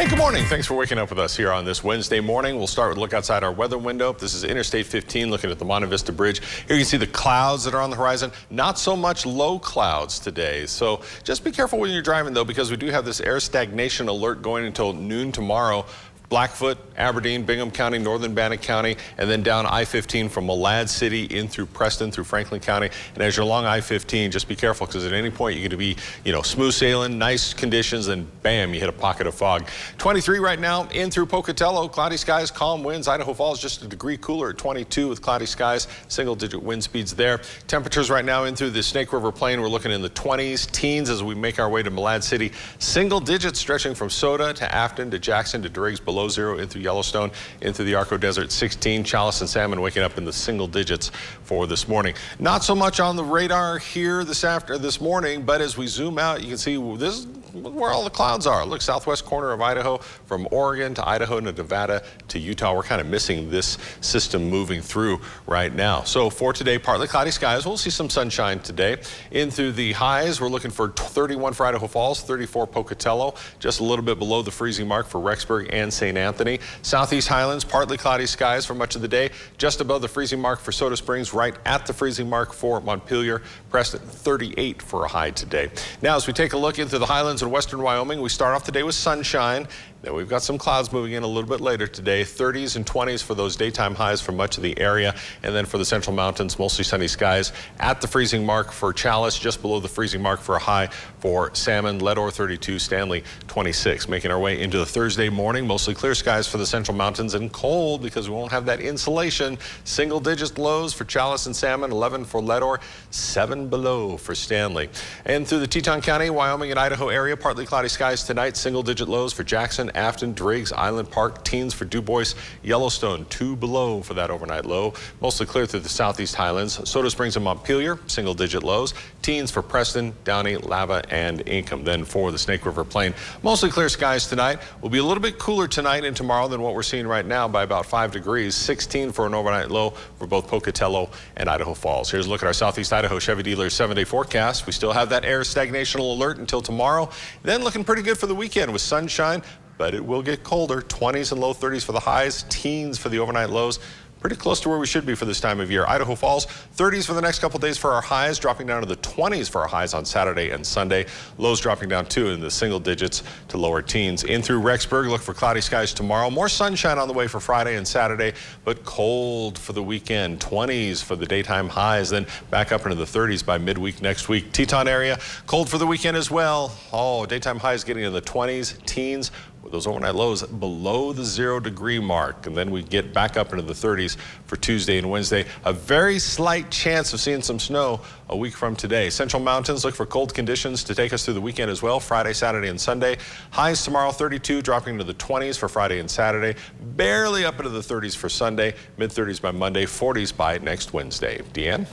Good morning. Thanks for waking up with us here on this Wednesday morning. We'll start with a look outside our weather window. This is Interstate 15 looking at the Monte Vista Bridge. Here you can see the clouds that are on the horizon. Not so much low clouds today. So just be careful when you're driving, though, because we do have this air stagnation alert going until noon tomorrow. Blackfoot, Aberdeen, Bingham County, Northern Bannock County, and then down I-15 from Malad City in through Preston, through Franklin County. And as you're along I-15, just be careful because at any point you're going to be, smooth sailing, nice conditions, and bam, you hit a pocket of fog. 23 right now in through Pocatello, cloudy skies, calm winds. Idaho Falls just a degree cooler at 22 with cloudy skies, single-digit wind speeds there. Temperatures right now in through the Snake River Plain, we're looking in the 20s, teens as we make our way to Malad City. Single digits stretching from Soda to Afton to Jackson to Driggs, below zero in through Yellowstone, into the Arco Desert 16. Chalice and Salmon waking up in the single digits for this morning. Not so much on the radar here this morning, but as we zoom out, you can see this is where all the clouds are. Look, southwest corner of Idaho, from Oregon to Idaho to Nevada to Utah. We're kind of missing this system moving through right now. So for today, partly cloudy skies. We'll see some sunshine today. In through the highs, we're looking for 31 for Idaho Falls, 34 Pocatello, just a little bit below the freezing mark for Rexburg and St. Anthony. Southeast Highlands, partly cloudy skies for much of the day, just above the freezing mark for Soda Springs, right at the freezing mark for Montpelier. Preston, 38 for a high today. Now, as we take a look into the highlands in western Wyoming, we start off the day with sunshine. Then we've got some clouds moving in a little bit later today. 30s and 20s for those daytime highs for much of the area. And then for the central mountains, mostly sunny skies at the freezing mark for Chalice, just below the freezing mark for a high for Salmon, Leadore 32, Stanley 26. Making our way into the Thursday morning, mostly clear skies for the central mountains and cold because we won't have that insulation. Single digit lows for Chalice and Salmon, 11 for Leadore, 7 below for Stanley. And through the Teton County, Wyoming and Idaho area, partly cloudy skies tonight, single digit lows for Jackson, Afton, Driggs, Island Park, teens for Du Bois, Yellowstone, 2 below for that overnight low. Mostly clear through the southeast highlands. Soda Springs and Montpelier, single digit lows. Teens for Preston, Downey, Lava, and Ingham. Then for the Snake River Plain, mostly clear skies tonight. Will be a little bit cooler tonight and tomorrow than what we're seeing right now by about 5 degrees. 16 for an overnight low for both Pocatello and Idaho Falls. Here's a look at our Southeast Idaho Chevy dealer's 7-day forecast. We still have that air stagnation alert until tomorrow. Then looking pretty good for the weekend with sunshine, but it will get colder. 20s and low 30s for the highs, teens for the overnight lows. Pretty close to where we should be for this time of year. Idaho Falls, 30s for the next couple days for our highs, dropping down to the 20s for our highs on Saturday and Sunday. Lows dropping down too in the single digits to lower teens. In through Rexburg, look for cloudy skies tomorrow. More sunshine on the way for Friday and Saturday, but cold for the weekend. 20s for the daytime highs, then back up into the 30s by midweek next week. Teton area, cold for the weekend as well. Oh, daytime highs getting in the 20s, teens, with those overnight lows below the 0 degree mark. And then we get back up into the 30s for Tuesday and Wednesday. A very slight chance of seeing some snow a week from today. Central mountains look for cold conditions to take us through the weekend as well. Friday, Saturday, and Sunday. Highs tomorrow, 32, dropping into the 20s for Friday and Saturday. Barely up into the 30s for Sunday. Mid 30s by Monday, 40s by next Wednesday. Deanne?